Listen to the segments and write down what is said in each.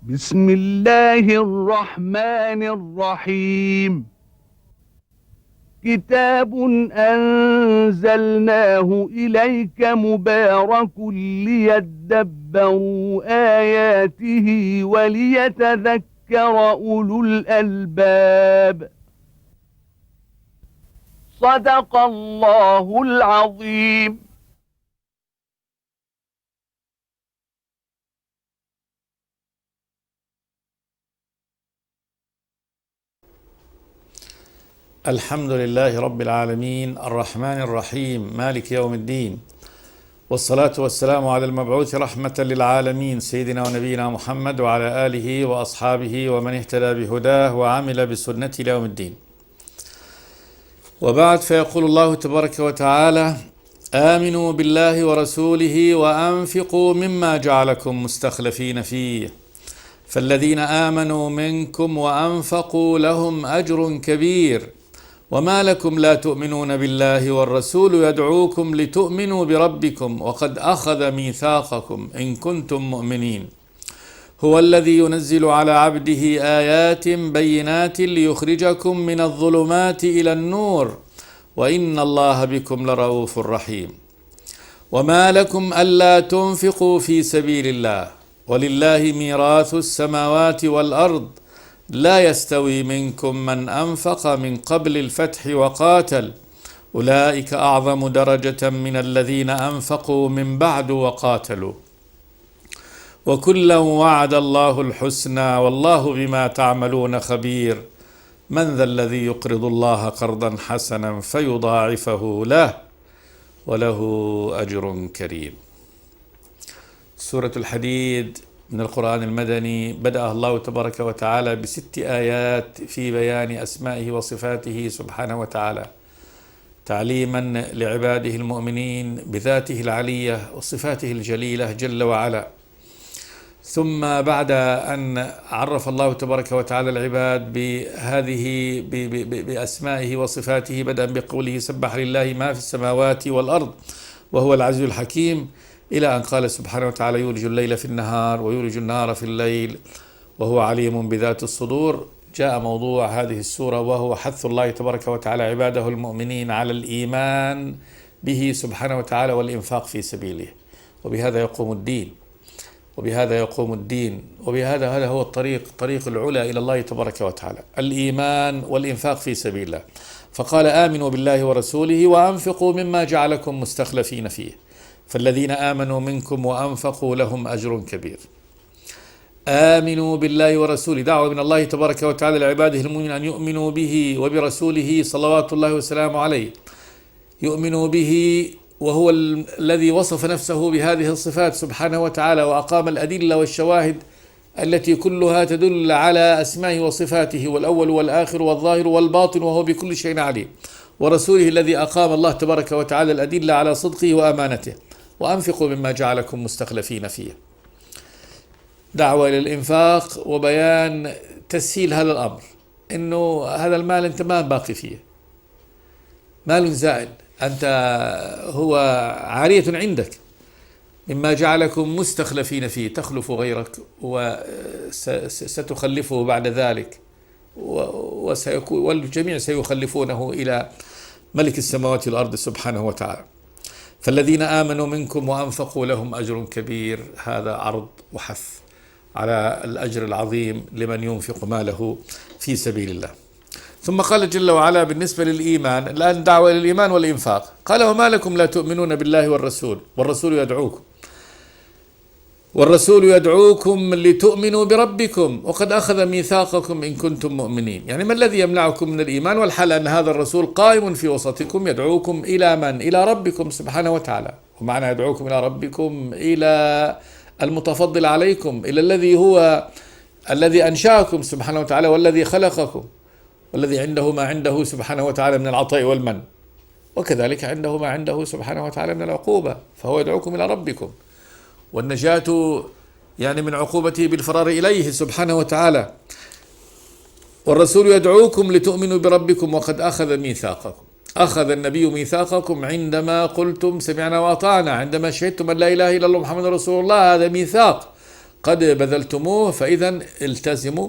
بسم الله الرحمن الرحيم. كتاب أنزلناه إليك مبارك ليدبروا آياته وليتذكر أولو الألباب. صدق الله العظيم. الحمد لله رب العالمين الرحمن الرحيم مالك يوم الدين، والصلاة والسلام على المبعوث رحمة للعالمين سيدنا ونبينا محمد وعلى آله وأصحابه ومن اهتدى بهداه وعمل بسنته إلى يوم الدين. وبعد، فيقول الله تبارك وتعالى: آمنوا بالله ورسوله وأنفقوا مما جعلكم مستخلفين فيه، فالذين آمنوا منكم وأنفقوا لهم أجر كبير، وما لكم لا تؤمنون بالله والرسول يدعوكم لتؤمنوا بربكم وقد أخذ ميثاقكم إن كنتم مؤمنين. هو الذي ينزل على عبده آيات بينات ليخرجكم من الظلمات إلى النور، وإن الله بكم لرؤوف رحيم. وما لكم ألا تنفقوا في سبيل الله ولله ميراث السماوات والأرض، لا يستوي منكم من أنفق من قبل الفتح وقاتل، أولئك أعظم درجة من الذين أنفقوا من بعد وقاتلوا، وكلا وعد الله الحسنى والله بما تعملون خبير. من ذا الذي يقرض الله قرضا حسنا فيضاعفه له وله أجر كريم. سورة الحديد من القرآن المدني، بدأها الله تبارك وتعالى ب6 آيات في بيان أسمائه وصفاته سبحانه وتعالى، تعليما لعباده المؤمنين بذاته العلية وصفاته الجليلة جل وعلا. ثم بعد أن عرف الله تبارك وتعالى العباد بأسمائه وصفاته، بدأ بقوله: سبح لله ما في السماوات والأرض وهو العزيز الحكيم، إلى أن قال سبحانه وتعالى: يولج الليل في النهار ويولج النهار في الليل وهو عليم بذات الصدور. جاء موضوع هذه السورة وهو حث الله تبارك وتعالى عباده المؤمنين على الإيمان به سبحانه وتعالى والإنفاق في سبيله، وبهذا يقوم الدين، وبهذا هذا هو طريق العلا إلى الله تبارك وتعالى، الإيمان والإنفاق في سبيل الله. فقال: آمنوا بالله ورسوله وأنفقوا مما جعلكم مستخلفين فيه، فالذين آمنوا منكم وأنفقوا لهم أجر كبير. آمنوا بالله ورسوله، دعوة من الله تبارك وتعالى لعباده المؤمنين أن يؤمنوا به وبرسوله صلوات الله وسلامه عليه، يؤمنوا به وهو الذي وصف نفسه بهذه الصفات سبحانه وتعالى، وأقام الأدلة والشواهد التي كلها تدل على أسمائه وصفاته، والأول والآخر والظاهر والباطن وهو بكل شيء عليم. ورسوله الذي أقام الله تبارك وتعالى الأدلة على صدقه وأمانته. وأنفقوا مما جعلكم مستخلفين فيه، دعوة إلى الإنفاق وبيان تسهيل هذا الأمر، إنه هذا المال أنت ما باقي فيه، مال زائل، أنت هو عارية عندك، مما جعلكم مستخلفين فيه، تخلف غيرك وستخلفه بعد ذلك، والجميع سيخلفونه إلى ملك السماوات والأرض سبحانه وتعالى. فالذين آمنوا منكم وأنفقوا لهم أجر كبير، هذا عرض وحث على الأجر العظيم لمن ينفق ماله في سبيل الله. ثم قال جل وعلا بالنسبة للإيمان، الآن دعوة إلى الإيمان والإنفاق، قال: وما لكم لا تؤمنون بالله والرسول يدعوكم لتؤمنوا بربكم وقد أخذ ميثاقكم إن كنتم مؤمنين. يعني ما الذي يمنعكم من الإيمان، والحال أن هذا الرسول قائم في وسطكم يدعوكم إلى من؟ إلى ربكم سبحانه وتعالى. ومعنى يدعوكم إلى ربكم إلى المتفضل عليكم، إلى الذي أنشأكم سبحانه وتعالى، والذي خلقكم، والذي عنده ما عنده سبحانه وتعالى من العطاء والمن، وكذلك عنده ما عنده سبحانه وتعالى من العقوبة، فهو يدعوكم إلى ربكم، والنجاة يعني من عقوبته بالفرار إليه سبحانه وتعالى. والرسول يدعوكم لتؤمنوا بربكم وقد أخذ ميثاقكم. أخذ النبي ميثاقكم عندما قلتم سمعنا وأطعنا، عندما شهدتم أن لا إله إلا الله محمد رسول الله، هذا ميثاق قد بذلتموه فإذا التزموا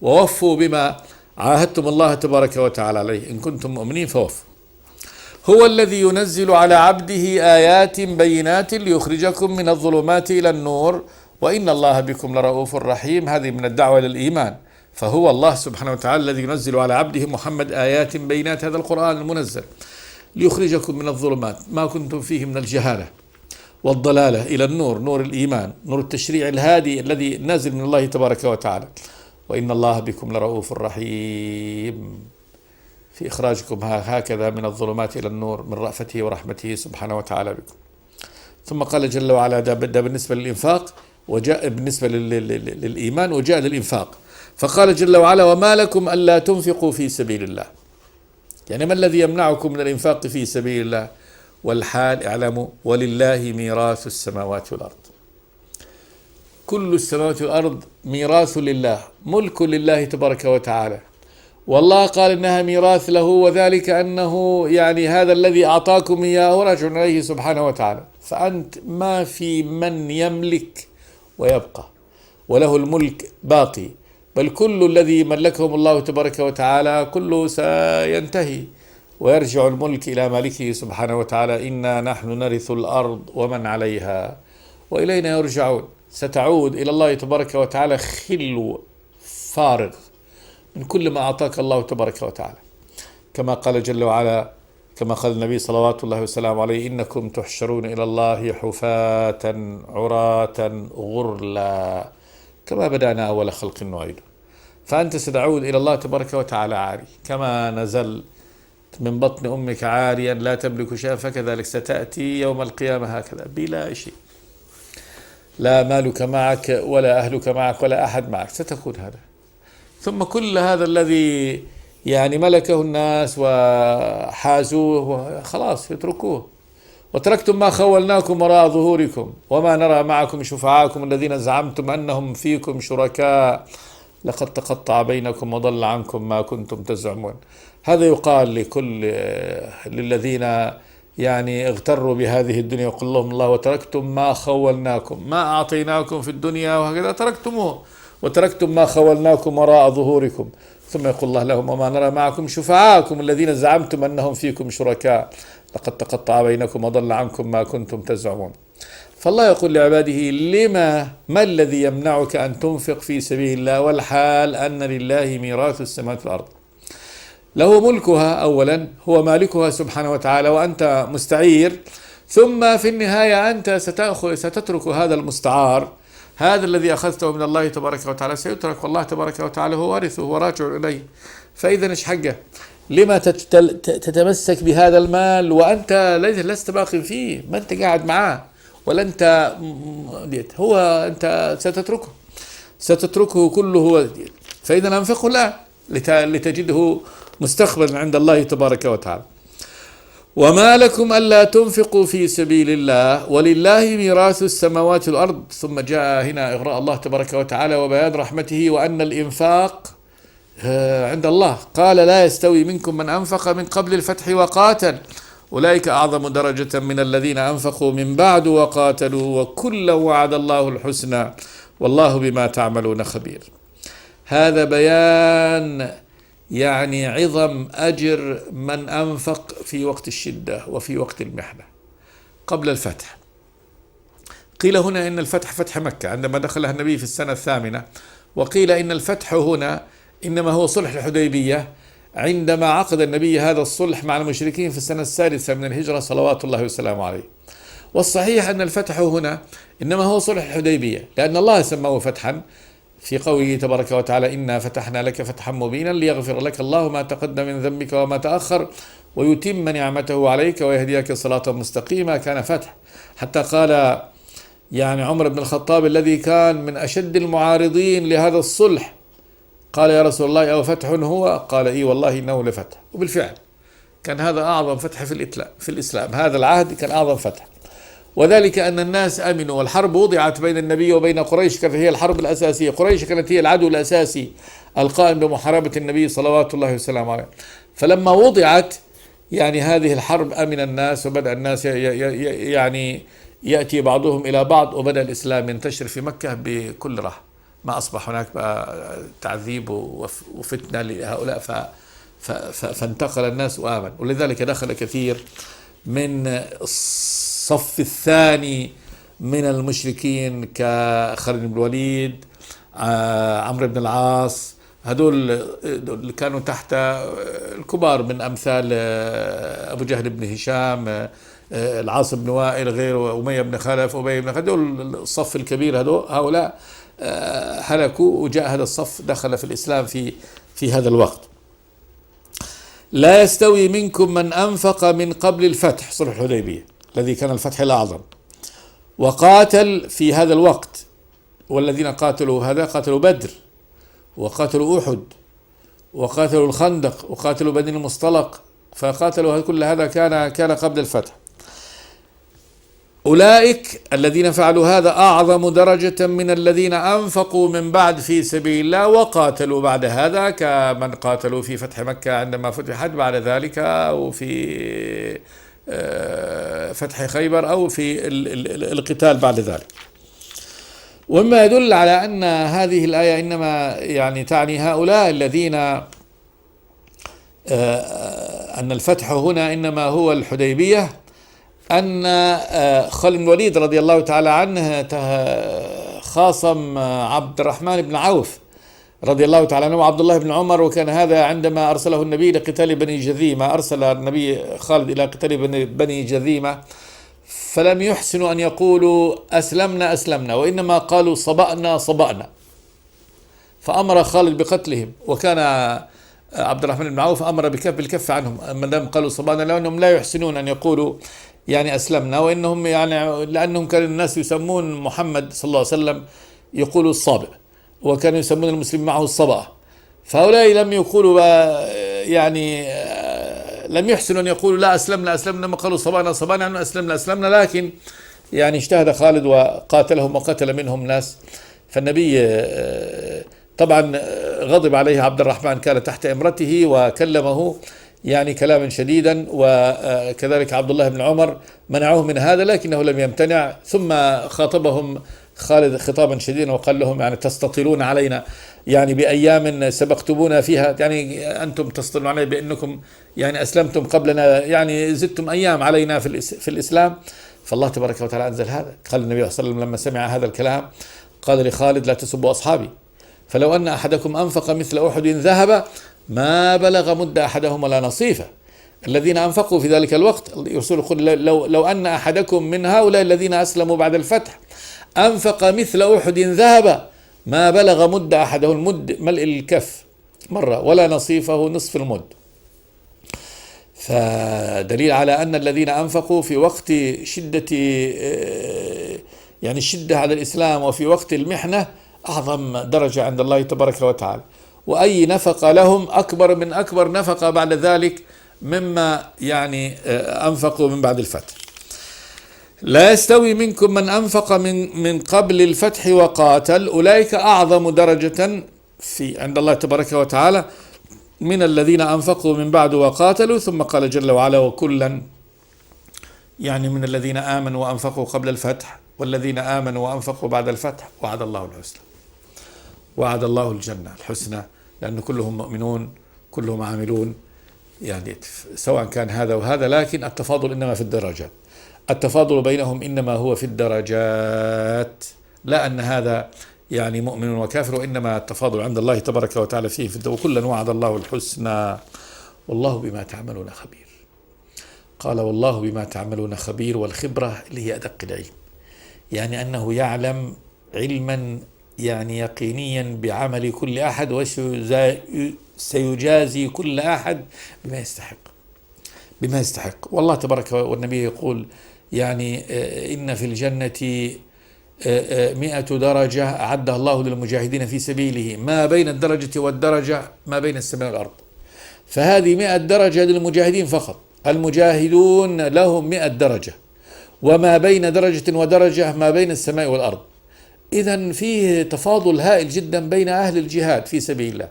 ووفوا بما عاهدتم الله تبارك وتعالى عليه، إن كنتم مؤمنين فوفوا. هو الذي ينزل على عبده آيات بينات ليخرجكم من الظلمات إلى النور وإن الله بكم لرؤوف رحيم. هذه من الدعوة للإيمان. فهو الله سبحانه وتعالى الذي ينزل على عبده محمد آيات بينات، هذا القرآن المنزل، ليخرجكم من الظلمات ما كنتم فيه من الجهالة والضلالة إلى النور، نور الإيمان، نور التشريع الهادي الذي نازل من الله تبارك وتعالى. وإن الله بكم لرؤوف رحيم، في إخراجكم هكذا من الظلمات إلى النور من رأفته ورحمته سبحانه وتعالى بكم. ثم قال جل وعلا، ده بالنسبة للإنفاق، وجاء بالنسبة للإيمان وجاء للإنفاق. فقال جل وعلا: وما لكم ألا تنفقوا في سبيل الله. يعني ما الذي يمنعكم من الإنفاق في سبيل الله؟ والحال اعلموا ولله ميراث السماوات والأرض. كل السماوات والأرض ميراث لله، ملك لله تبارك وتعالى. والله قال إنها ميراث له، وذلك أنه يعني هذا الذي أعطاكم إياه راجع إليه سبحانه وتعالى. فأنت ما في من يملك ويبقى وله الملك باقي، بل كل الذي ملكهم الله تبارك وتعالى كله سينتهي ويرجع الملك إلى مالكه سبحانه وتعالى. إنا نحن نرث الأرض ومن عليها وإلينا يرجعون. ستعود إلى الله تبارك وتعالى خلو فارغ من كل ما أعطاك الله تبارك وتعالى، كما قال جل وعلا، كما قال النبي صلوات الله وسلامه عليه: إنكم تحشرون إلى الله حفاة عراة غرلا كما بدأنا أول خلق نعيده. فأنت ستعود إلى الله تبارك وتعالى عاري، كما نزل من بطن أمك عاريا لا تملك شيئا، فكذلك ستأتي يوم القيامة هكذا بلا شيء، لا مالك معك ولا أهلك معك ولا أحد معك، ستكون هذا. ثم كل هذا الذي يعني ملكه الناس وحازوه خلاص يتركوه. وتركتم ما خولناكم وراء ظهوركم وما نرى معكم شفعاءكم الذين زعمتم أنهم فيكم شركاء لقد تقطع بينكم وضل عنكم ما كنتم تزعمون. هذا يقال للذين يعني اغتروا بهذه الدنيا، يقول لهم الله: وتركتم ما خولناكم، ما أعطيناكم في الدنيا وهكذا تركتموه، وتركتم ما خولناكم وراء ظهوركم. ثم يقول الله لهم: وما نرى معكم شفعاءكم الذين زعمتم أنهم فيكم شركاء لقد تقطع بينكم وضل عنكم ما كنتم تزعمون. فالله يقول لعباده: ما الذي يمنعك أن تنفق في سبيل الله والحال أن لله ميراث السماوات والأرض؟ له ملكها أولا، هو مالكها سبحانه وتعالى وأنت مستعير، ثم في النهاية أنت ستترك هذا المستعار، هذا الذي أخذته من الله تبارك وتعالى سيترك، والله تبارك وتعالى هو وارثه وراجع إليه. فإذا إيش حقه؟ لما تتمسك بهذا المال وأنت لست باق فيه، ما أنت قاعد معاه ولا أنت هو أنت ستتركه كله هو. فإذا أنفقه لا لتجده مستقبلا عند الله تبارك وتعالى. وما لكم ألا تنفقوا في سبيل الله ولله ميراث السماوات والأرض. ثم جاء هنا إغراء الله تبارك وتعالى وبيان رحمته وأن الإنفاق عند الله. قال: لا يستوي منكم من أنفق من قبل الفتح وقاتل أولئك أعظم درجة من الذين أنفقوا من بعد وقاتلوا وكلا وعد الله الحسنى والله بما تعملون خبير. هذا بيان يعني عظم أجر من أنفق في وقت الشدة وفي وقت المحنة قبل الفتح. قيل هنا إن الفتح فتح مكة عندما دخلها النبي في السنة 8، وقيل إن الفتح هنا إنما هو صلح الحديبية عندما عقد النبي هذا الصلح مع المشركين في السنة 6 من الهجرة صلوات الله وسلامه عليه. والصحيح أن الفتح هنا إنما هو صلح الحديبية، لأن الله سماه فتحا في قوله تبارك وتعالى: إنا فتحنا لك فتحا مبينا ليغفر لك الله ما تقدم من ذنبك وما تأخر ويتم نعمته عليك ويهديك صراطا مستقيما. كان فتح، حتى قال يعني عمر بن الخطاب الذي كان من أشد المعارضين لهذا الصلح، قال: يا رسول الله أو فتح هو؟ قال: إي والله إنه لفتح. وبالفعل كان هذا أعظم فتح في الإسلام، هذا العهد كان أعظم فتح. وذلك أن الناس أمنوا، والحرب وضعت بين النبي وبين قريش، كانت هي الحرب الأساسية. قريش كانت هي العدو الأساسي القائم بمحاربة النبي صلوات الله وسلامه عليه. فلما وضعت يعني هذه الحرب أمن الناس، وبدأ الناس يعني يأتي بعضهم إلى بعض، وبدأ الإسلام ينتشر في مكة بكل راحة. ما أصبح هناك بقى تعذيب وفتنة لهؤلاء، فانتقل الناس وآمن. ولذلك دخل كثير من الصف الثاني من المشركين كخالد بن الوليد، عمرو بن العاص، هذول اللي كانوا تحت الكبار من أمثال أبو جهل بن هشام، العاص بن وائل، غيره أمية بن خلف، أبي بن خلف، هذول الصف الكبير، هؤلاء هلكوا، وجاء هذا الصف دخل في الإسلام في هذا الوقت. لا يستوي منكم من أنفق من قبل الفتح، صلح الحديبية الذي كان الفتح الأعظم، وقاتل في هذا الوقت. والذين قاتلوا هذا قاتلوا بدر، وقاتلوا أحد، وقاتلوا الخندق، وقاتلوا بني المصطلق، فقاتلوا كل هذا كان قبل الفتح. أولئك الذين فعلوا هذا أعظم درجة من الذين أنفقوا من بعد في سبيل الله وقاتلوا بعد هذا، كمن قاتلوا في فتح مكة عندما فتحت بعد ذلك، أو في فتح خيبر، أو في القتال بعد ذلك. ومما يدل على أن هذه الآية إنما يعني تعني هؤلاء الذين أن الفتح هنا إنما هو الحديبية، أن خالد بن الوليد رضي الله تعالى عنه خاصم عبد الرحمن بن عوف رضي الله تعالى عنه وعبد الله بن عمر، وكان هذا عندما أرسله النبي لقتال بني جذيمة، أرسل النبي خالد إلى قتال بني جذيمة، فلم يحسنوا أن يقولوا أسلمنا، وإنما قالوا صبأنا، فأمر خالد بقتلهم. وكان عبد الرحمن بن عوف أمر بالكف عنهم ما دام قالوا صبأنا، لأنهم لا يحسنون أن يقولوا يعني أسلمنا، وإنهم يعني لأنهم كان الناس يسمون محمد صلى الله عليه وسلم يقولوا الصابئ، وكانوا يسمون المسلمين معه الصبأة، فهؤلاء لم يقولوا يعني لم يحسنوا أن يقولوا لا أسلمنا، ما قالوا صبأنا أنه أسلمنا، لكن يعني اجتهد خالد وقاتلهم وقتل منهم ناس. فالنبي طبعا غضب عليه عبد الرحمن، كان تحت إمرته وكلمه يعني كلاما شديدا، وكذلك عبد الله بن عمر منعوه من هذا لكنه لم يمتنع، ثم خاطبهم خالد خطابا شديدا وقال لهم يعني تستطيلون علينا يعني بأيام سبقتمونا فيها، يعني أنتم تستطيلون علينا بأنكم يعني أسلمتم قبلنا، يعني زدتم أيام علينا في الإسلام. فالله تبارك وتعالى أنزل هذا. قال النبي صلى الله عليه وسلم لما سمع هذا الكلام قال لخالد لا تسبوا أصحابي، فلو أن أحدكم أنفق مثل أحد ذهب ما بلغ مد أحدهم ولا نصيفه. الذين أنفقوا في ذلك الوقت يرسل يقول لو أن أحدكم من هؤلاء الذين أسلموا بعد الفتح أنفق مثل أحد ذهب ما بلغ مد أحدهم، المد ملء الكف مرة، ولا نصيفه نصف المد. فدليل على أن الذين أنفقوا في وقت شدة يعني الشدة على الإسلام وفي وقت المحنة أعظم درجة عند الله تبارك وتعالى، وأي نفقة لهم أكبر من أكبر نفقة بعد ذلك مما يعني أنفقوا من بعد الفتح. لا يستوي منكم من أنفق من قبل الفتح وقاتل، أولئك أعظم درجة عند الله تبارك وتعالى من الذين أنفقوا من بعد وقاتلوا. ثم قال جل وعلا وكلا يعني من الذين آمنوا وأنفقوا قبل الفتح والذين آمنوا وأنفقوا بعد الفتح وعد الله الحسنى، وعد الله الجنة الحسنى، لأن كلهم مؤمنون كلهم عاملون، يعني سواء كان هذا وهذا، لكن التفاضل إنما في الدرجات، التفاضل بينهم إنما هو في الدرجات، لا أن هذا يعني مؤمن وكافر، وإنما التفاضل عند الله تبارك وتعالى فيه وكلا وعد الله الحسنى والله بما تعملون خبير. قال والله بما تعملون خبير، والخبرة اللي هي أدق العلم، يعني أنه يعلم علما يعني يقينيا بعمل كل أحد، وسيجازي كل أحد بما يستحق. والله تبارك والنبي يقول يعني إن في الجنة 100 درجة أعدها الله للمجاهدين في سبيله، ما بين الدرجة والدرجة ما بين السماء والأرض، فهذه 100 درجة للمجاهدين فقط، المجاهدون لهم 100 درجة، وما بين درجة ودرجة ما بين السماء والأرض. إذن فيه تفاضل هائل جدا بين أهل الجهاد في سبيل الله.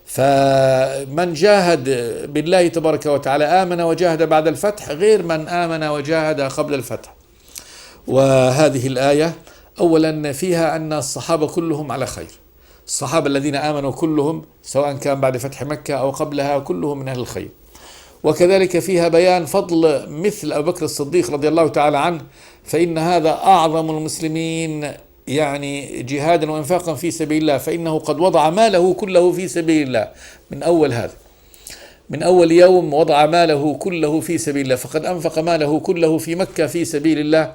فمن جاهد بالله تبارك وتعالى آمن وجاهد بعد الفتح غير من آمن وجاهد قبل الفتح. وهذه الآية أولا فيها أن الصحابة كلهم على خير، الصحابة الذين آمنوا كلهم سواء كان بعد فتح مكة أو قبلها كلهم من أهل الخير. وكذلك فيها بيان فضل مثل أبو بكر الصديق رضي الله تعالى عنه، فإن هذا أعظم المسلمين يعني جهادا وإنفاقا في سبيل الله، فإنه قد وضع ماله كله في سبيل الله من أول هذا، من أول يوم وضع ماله كله في سبيل الله، فقد أنفق ماله كله في مكة في سبيل الله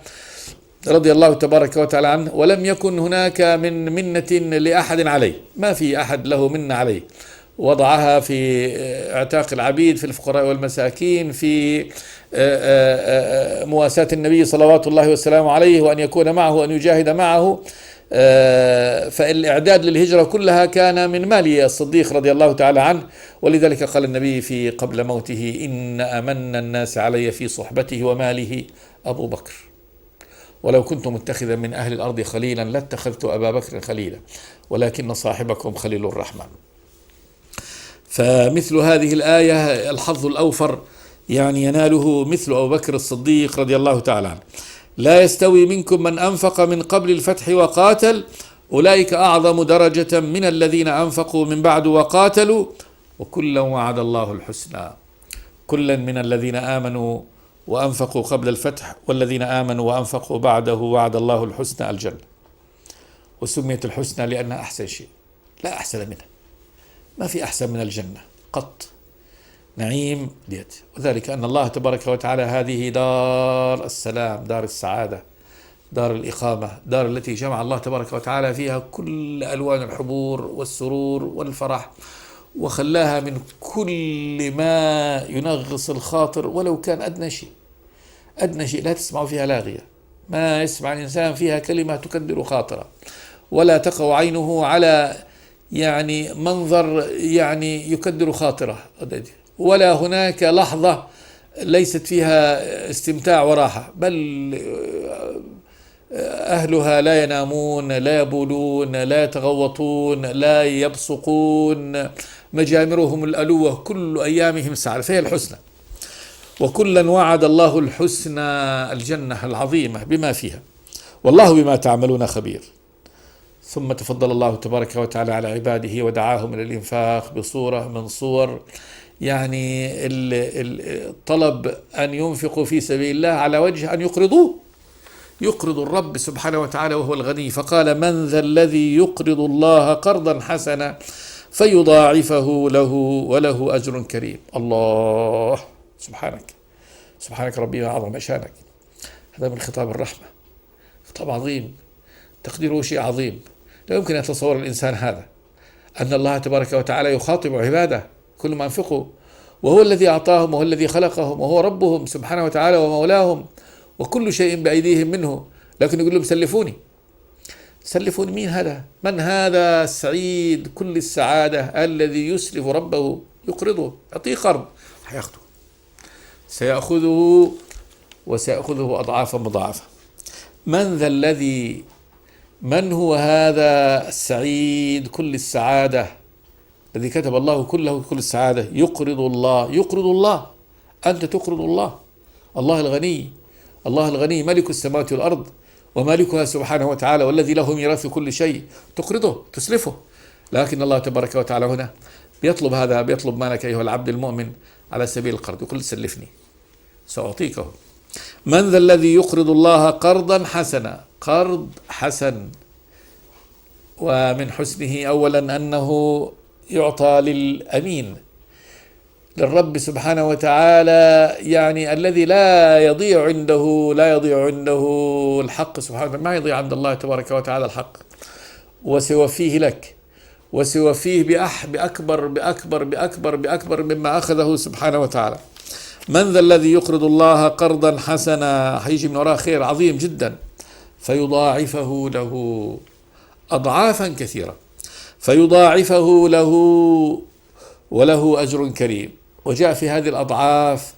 رضي الله تبارك وتعالى عنه. ولم يكن هناك من منة لأحد عليه، ما في أحد له منة عليه، وضعها في اعتاق العبيد، في الفقراء والمساكين، في مواساة النبي صلوات الله والسلام عليه، وأن يكون معه وأن يجاهد معه. فالإعداد للهجرة كلها كان من مال الصديق رضي الله تعالى عنه. ولذلك قال النبي في قبل موته: إن أمن الناس علي في صحبته وماله أبو بكر، ولو كنت متخذا من أهل الأرض خليلا لاتخذت أبا بكر خليلا، ولكن صاحبكم خليل الرحمن. فمثل هذه الآية الحظ الأوفر يعني يناله مثل أبو بكر الصديق رضي الله تعالى عنه. لا يستوي منكم من أنفق من قبل الفتح وقاتل أولئك أعظم درجة من الذين أنفقوا من بعد وقاتلوا وكلا وعد الله الحسنى. كلا من الذين آمنوا وأنفقوا قبل الفتح والذين آمنوا وأنفقوا بعده وعد الله الحسنى الجنة. وسميت الحسنى لأنها أحسن شيء، لا أحسن منها، ما في أحسن من الجنة قط، نعيم ديت. وذلك أن الله تبارك وتعالى هذه دار السلام، دار السعادة، دار الإقامة، دار التي جمع الله تبارك وتعالى فيها كل ألوان الحبور والسرور والفرح، وخلاها من كل ما ينغص الخاطر ولو كان أدنى شيء، أدنى شيء لا تسمع فيها لاغية، ما يسمع الإنسان فيها كلمة تكدر خاطرة، ولا تقع عينه على يعني منظر يعني يكدر خاطره، ولا هناك لحظة ليست فيها استمتاع وراحة، بل أهلها لا ينامون، لا يبولون، لا يتغوطون، لا يبصقون، مجامرهم الألوة، كل أيامهم سعر، فهي الحسنى. وكلا وعد الله الحسنى الجنة العظيمة بما فيها، والله بما تعملون خبير. ثم تفضل الله تبارك وتعالى على عباده ودعاهم إلى الإنفاق بصورة من صور يعني الطلب أن ينفقوا في سبيل الله على وجه أن يقرضوه، يقرض الرب سبحانه وتعالى وهو الغني. فقال: من ذا الذي يقرض الله قرضا حسنا فيضاعفه له وله أجر كريم. الله، سبحانك، سبحانك ربي وعظم شانك. هذا من خطاب الرحمة، خطاب عظيم، تقديره شيء عظيم، لا يمكن أن يتصور الإنسان هذا، أن الله تبارك وتعالى يخاطب عباده كل ما أنفقوا، وهو الذي أعطاهم، وهو الذي خلقهم، وهو ربهم سبحانه وتعالى ومولاهم، وكل شيء بأيديهم منه، لكن يقول لهم سلفوني. سلفوني مين هذا؟ من هذا السعيد كل السعادة الذي يسلف ربه، يقرضه، يعطيه قرض، حياخده، سيأخذه وسيأخذه أضعافا مضاعفة. من ذا الذي، من هو هذا السعيد كل السعادة الذي كتب الله كله كل السعادة؟ يقرض الله، يقرض الله، أنت تقرض الله، الله الغني، الله الغني ملك السماوات والأرض ومالكها سبحانه وتعالى، والذي له ميراث كل شيء، تقرضه تسلفه. لكن الله تبارك وتعالى هنا بيطلب هذا، بيطلب مالك أيها العبد المؤمن على سبيل القرض، يقول سلفني سأعطيكه. من ذا الذي يقرض الله قرضا حسنا، قرض حسن، ومن حسنه أولا أنه يعطى للأمين، للرب سبحانه وتعالى، يعني الذي لا يضيع عنده الحق سبحانه وتعالى، ما يضيع عند الله تبارك وتعالى الحق، وسيوفيه لك، وسيوفيه بأكبر مما أخذه سبحانه وتعالى. من ذا الذي يقرض الله قرضا حسنا، حيجي من وراء خير عظيم جدا، فيضاعفه له أضعافا كثيرة، فيضاعفه له وله أجر كريم. وجاء في هذه الأضعاف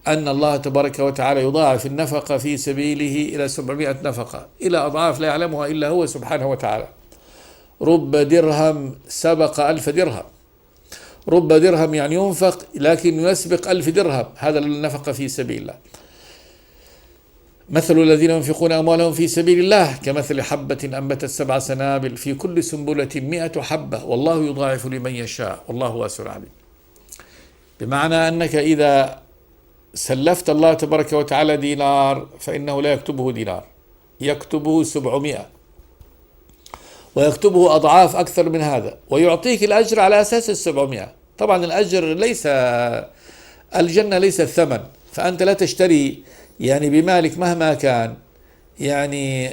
أن الله تبارك وتعالى يضاعف النفقة في سبيله إلى 700 نفقة، إلى أضعاف لا يعلمها إلا هو سبحانه وتعالى. رب درهم سبق 1000 درهم، رب درهم يعني ينفق لكن يسبق 1000 درهم، هذا النفقة في سبيل الله. مثل الذين ينفقون أموالهم في سبيل الله كمثل حبة أنبتت 7 سنابل في كل سنبلة 100 حبة والله يضاعف لمن يشاء والله واسع عليم. بمعنى أنك إذا سلفت الله تبارك وتعالى دينار فإنه لا يكتبه دينار، يكتبه 700 ويكتبه أضعاف أكثر من هذا ويعطيك الأجر على أساس 700. طبعا الأجر ليس، الجنة ليست ثمن، فأنت لا تشتري يعني بمالك مهما كان يعني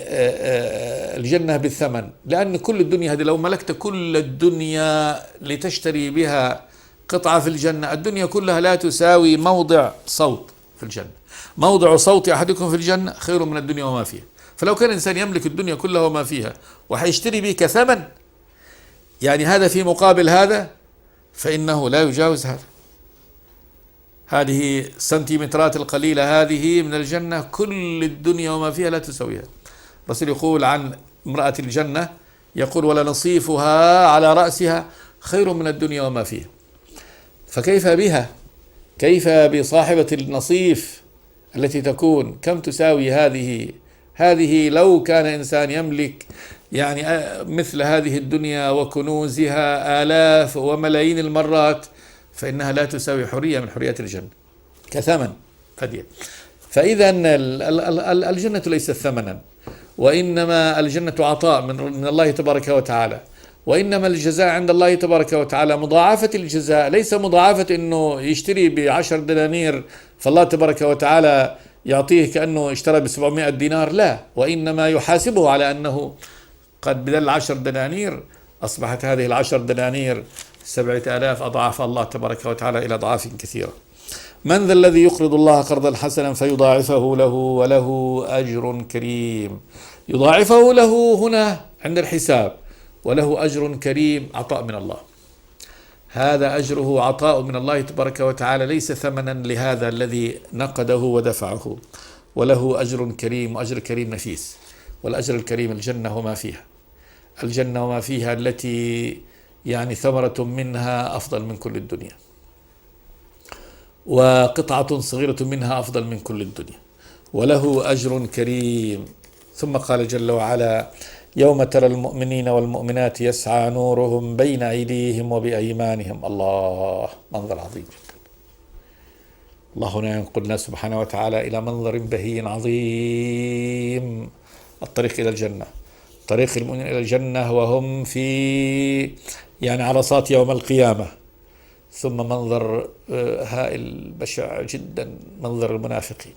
الجنة بالثمن، لأن كل الدنيا هذه لو ملكت كل الدنيا لتشتري بها قطعة في الجنة، الدنيا كلها لا تساوي موضع صوت في الجنة. موضع صوت أحدكم في الجنة خير من الدنيا وما فيها. فلو كان الإنسان يملك الدنيا كلها وما فيها وحيشتري به كثمن، يعني هذا في مقابل هذا، فإنه لا يجاوز هذا. هذه السنتيمترات القليلة هذه من الجنة كل الدنيا وما فيها لا تسويها. الرسول يقول عن امرأة الجنة يقول ولا نصيفها على رأسها خير من الدنيا وما فيها. فكيف بها؟ كيف بصاحبة النصيف التي تكون كم تساوي هذه لو كان إنسان يملك يعني مثل هذه الدنيا وكنوزها آلاف وملايين المرات فإنها لا تساوي حرية من حريات الجنة كثمن قليل. فإذا الجنة ليست ثمنا، وإنما الجنة عطاء من الله تبارك وتعالى، وإنما الجزاء عند الله تبارك وتعالى مضاعفة الجزاء، ليس مضاعفة أنه يشتري ب10 دنانير فالله تبارك وتعالى يعطيه كأنه اشترى ب700 دينار، لا، وإنما يحاسبه على أنه قد بدل 10 دنانير أصبحت هذه 10 دنانير 7000 أضعاف الله تبارك وتعالى إلى أضعاف كثيرة. من ذا الذي يقرض الله قرضا حسنا فيضاعفه له وله أجر كريم. يضاعفه له هنا عند الحساب، وله أجر كريم، عطاء من الله. هذا أجره عطاء من الله تبارك وتعالى، ليس ثمنا لهذا الذي نقده ودفعه. وله أجر كريم، وأجر كريم نفيس. والأجر الكريم الجنة وما فيها، الجنة وما فيها التي يعني ثمرة منها أفضل من كل الدنيا، وقطعة صغيرة منها أفضل من كل الدنيا، وله أجر كريم. ثم قال جل وعلا يوم ترى المؤمنين والمؤمنات يسعى نورهم بين أيديهم وبأيمانهم. الله، منظر عظيم جدا. الله هنا ينقلنا سبحانه وتعالى إلى منظر بهي عظيم، الطريق إلى الجنة، طريق المؤمنين إلى الجنة وهم في يعني عرصات يوم القيامة. ثم منظر هائل بشع جدا، منظر المنافقين.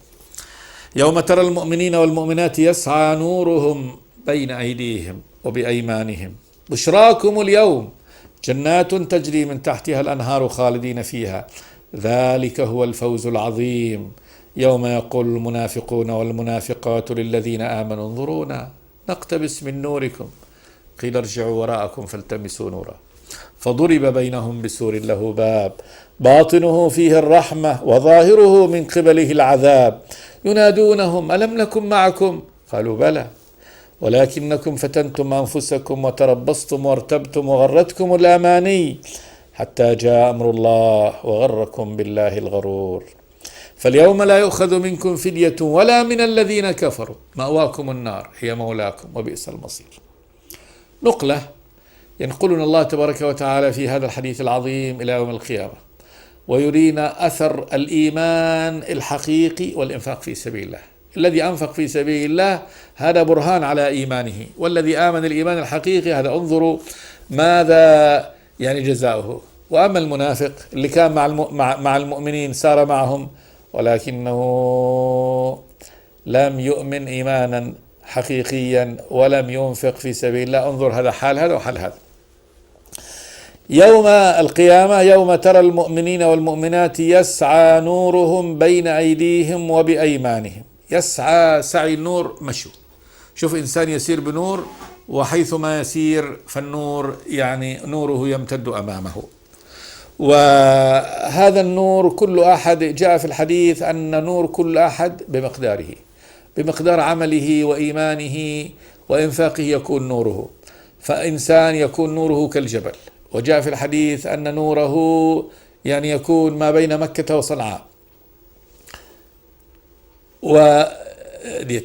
يوم ترى المؤمنين والمؤمنات يسعى نورهم بين أيديهم وبأيمانهم بشراكم اليوم جنات تجري من تحتها الأنهار خالدين فيها ذلك هو الفوز العظيم. يوم يقول المنافقون والمنافقات للذين آمنوا انظرونا نقتبس من نوركم قيل ارجعوا وراءكم فالتمسوا نورا فضرب بينهم بسور له باب باطنه فيه الرحمة وظاهره من قبله العذاب ينادونهم ألم نكن معكم قالوا بلى ولكنكم فتنتم أنفسكم وتربصتم وارتبتم وغرتكم الأماني حتى جاء أمر الله وغركم بالله الغرور فاليوم لا يؤخذ منكم فدية ولا من الذين كفروا مأواكم النار هي مولاكم وبئس المصير. نقلة ينقلنا الله تبارك وتعالى في هذا الحديث العظيم إلى يوم القيامة ويرينا أثر الإيمان الحقيقي والإنفاق في سبيل الله. الذي أنفق في سبيل الله هذا برهان على إيمانه، والذي آمن الإيمان الحقيقي هذا انظروا ماذا يعني جزاؤه. وأما المنافق اللي كان مع المؤمنين سار معهم ولكنه لم يؤمن إيمانا حقيقيا ولم ينفق في سبيل الله، انظر هذا حال هذا وحال هذا. يوم القيامة يوم ترى المؤمنين والمؤمنات يسعى نورهم بين أيديهم وبأيمانهم. يسعى سعي النور مشوا، شوف إنسان يسير بنور وحيثما يسير فالنور يعني نوره يمتد أمامه. وهذا النور كل أحد جاء في الحديث أن نور كل أحد بمقداره، بمقدار عمله وإيمانه وإنفاقه يكون نوره. فإنسان يكون نوره كالجبل، وجاء في الحديث أن نوره يعني يكون ما بين مكة وصنعاء.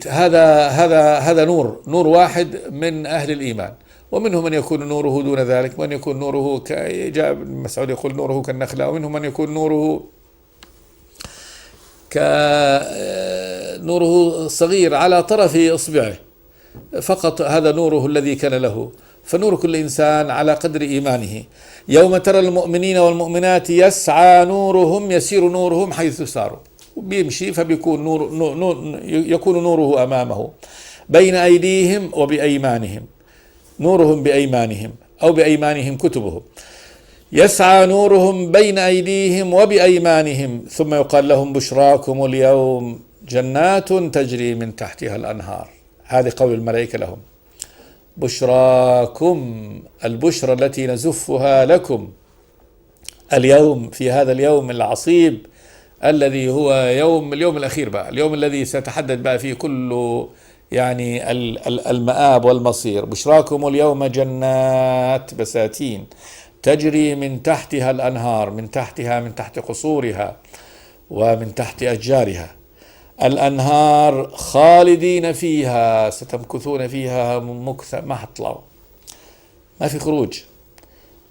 هذا نور واحد من أهل الإيمان. ومنهم من يكون نوره دون ذلك، ومن يكون نوره جاء ابن مسعود يقول نوره كالنخلة، ومنهم من يكون نوره نوره صغير على طرف إصبعه فقط، هذا نوره الذي كان له. فنور كل إنسان على قدر إيمانه. يوم ترى المؤمنين والمؤمنات يسعى نورهم، يسير نورهم حيث ساروا، بيمشي فبيكون يكون نوره أمامه بين أيديهم وبأيمانهم، نورهم بأيمانهم أو بأيمانهم كتبهم، يسعى نورهم بين أيديهم وبأيمانهم، ثم يقال لهم بشراكم اليوم جنات تجري من تحتها الأنهار. هذه قول الملائكة لهم، بشراكم، البشرى التي نزفها لكم اليوم، في هذا اليوم العصيب الذي هو اليوم الأخير بقى، اليوم الذي سيتحدد بقى فيه كل يعني المآب والمصير. بشراكم اليوم جنات بساتين تجري من تحتها الأنهار، من تحت قصورها ومن تحت أشجارها، الأنهار خالدين فيها، ستمكثون فيها مكثا، ما حطلعوا، ما في خروج،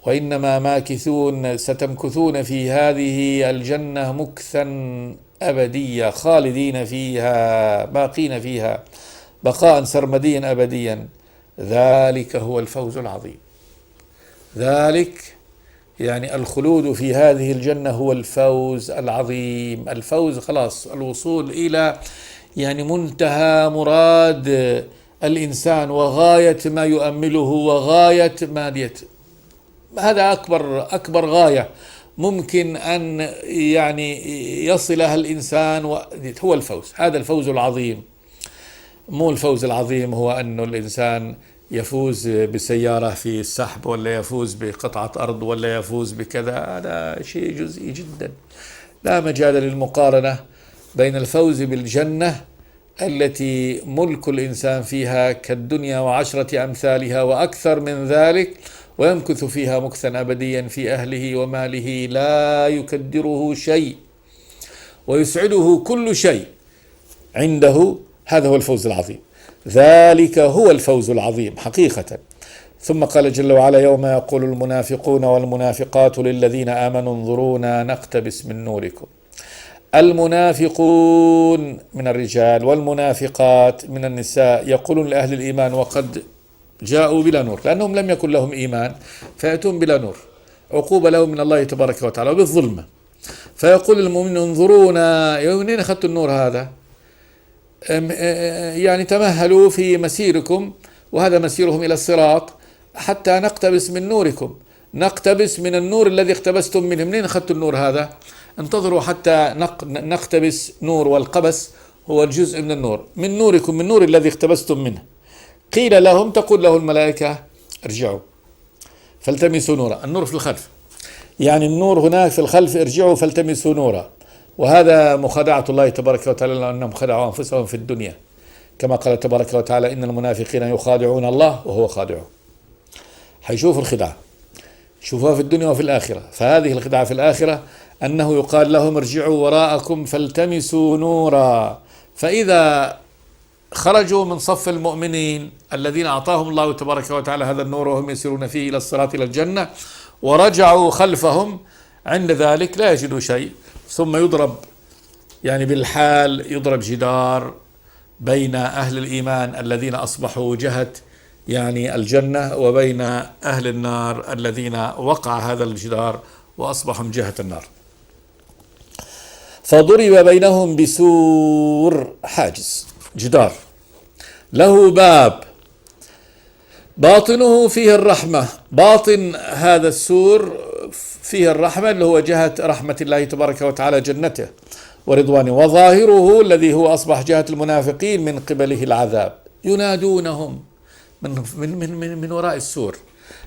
وإنما ماكثون، ستمكثون في هذه الجنة مكثا أبديا، خالدين فيها باقين فيها بقاء سرمديا أبديا. ذلك هو الفوز العظيم. ذلك يعني الخلود في هذه الجنة هو الفوز العظيم، الفوز خلاص، الوصول إلى يعني منتهى مراد الإنسان وغاية ما يؤمله وغاية ما هذا أكبر غاية ممكن أن يعني يصلها الإنسان، هو الفوز، هذا الفوز العظيم. مو الفوز العظيم هو أنه الإنسان يفوز بسيارة في السحب، ولا يفوز بقطعة أرض، ولا يفوز بكذا، هذا شيء جزئي جدا. لا مجال للمقارنة بين الفوز بالجنة التي ملك الإنسان فيها كالدنيا وعشرة أمثالها وأكثر من ذلك، ويمكث فيها مكثا أبديا في أهله وماله لا يكدره شيء ويسعده كل شيء عنده. هذا هو الفوز العظيم، ذلك هو الفوز العظيم حقيقة. ثم قال جل وعلا يوم يقول المنافقون والمنافقات للذين آمنوا انظرونا نقتبس من نوركم. المنافقون من الرجال والمنافقات من النساء يقولون لأهل الإيمان وقد جاءوا بلا نور، لأنهم لم يكن لهم إيمان فيأتون بلا نور، عقوبة لهم من الله تبارك وتعالى بالظلمة. فيقول المؤمن انظرونا، منين أخذتوا النور هذا؟ يعني تمهلوا في مسيركم، وهذا مسيرهم إلى الصراط، حتى نقتبس من نوركم، نقتبس من النور الذي اقتبستم منه. منين أخذتوا النور هذا؟ انتظروا حتى نقتبس نور، والقبس هو الجزء من النور، من نوركم، من نور الذي اقتبستم منه. قيل لهم، تقول له الملائكة ارجعوا فالتمسوا نورا، النور في الخلف، يعني النور هناك في الخلف، ارجعوا فالتمسوا نورا. وهذا مخادعة الله تبارك وتعالى، لأنهم خدعوا أنفسهم في الدنيا، كما قال تبارك وتعالى إن المنافقين يخادعون الله وهو خادعهم. حيشوفوا الخدعة، شوفوها في الدنيا وفي الآخرة. فهذه الخدعة في الآخرة أنه يقال لهم ارجعوا وراءكم فالتمسوا نورا، فإذا خرجوا من صف المؤمنين الذين أعطاهم الله تبارك وتعالى هذا النور وهم يسيرون فيه إلى الصراط إلى الجنة، ورجعوا خلفهم، عند ذلك لا يجدوا شيء، ثم يضرب يعني بالحال، يضرب جدار بين أهل الإيمان الذين أصبحوا جهة يعني الجنة، وبين أهل النار الذين وقع هذا الجدار وأصبحوا من جهة النار. فضرب بينهم بسور، حاجز، جدار، له باب باطنه فيه الرحمة، باطن هذا السور فيه الرحمة اللي هو جهة رحمة الله تبارك وتعالى جنته ورضوانه، وظاهره الذي هو أصبح جهة المنافقين من قبله العذاب. ينادونهم من وراء السور،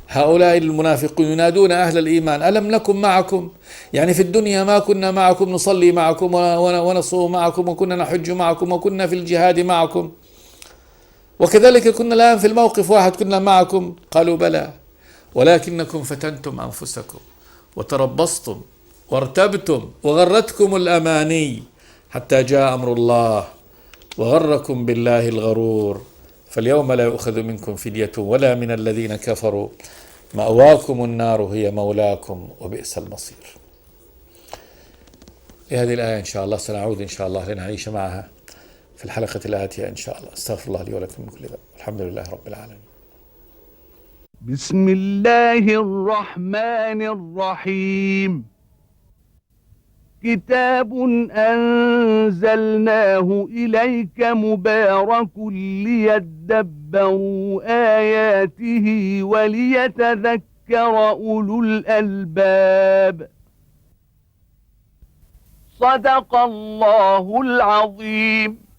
هؤلاء المنافقون ينادون أهل الإيمان ألم نكن معكم؟ يعني في الدنيا ما كنا معكم، نصلي معكم ونصوم معكم، وكنا نحج معكم، وكنا في الجهاد معكم، وكذلك كنا الآن في الموقف واحد كنا معكم. قالوا بلى ولكنكم فتنتم أنفسكم وتربصتم وارتبتم وغرتكم الأماني حتى جاء أمر الله وغركم بالله الغرور فاليوم لا يؤخذ منكم فدية ولا من الذين كفروا مأواكم النار هي مولاكم وبئس المصير. لهذه الآية إن شاء الله سنعود إن شاء الله لنعيش معها في الحلقة الآتية إن شاء الله. استغفر الله لي ولكم من كل ذنب. الحمد لله رب العالمين. بسم الله الرحمن الرحيم. كتاب أنزلناه إليك مبارك ليدبروا آياته وليتذكر أولو الألباب. صدق الله العظيم.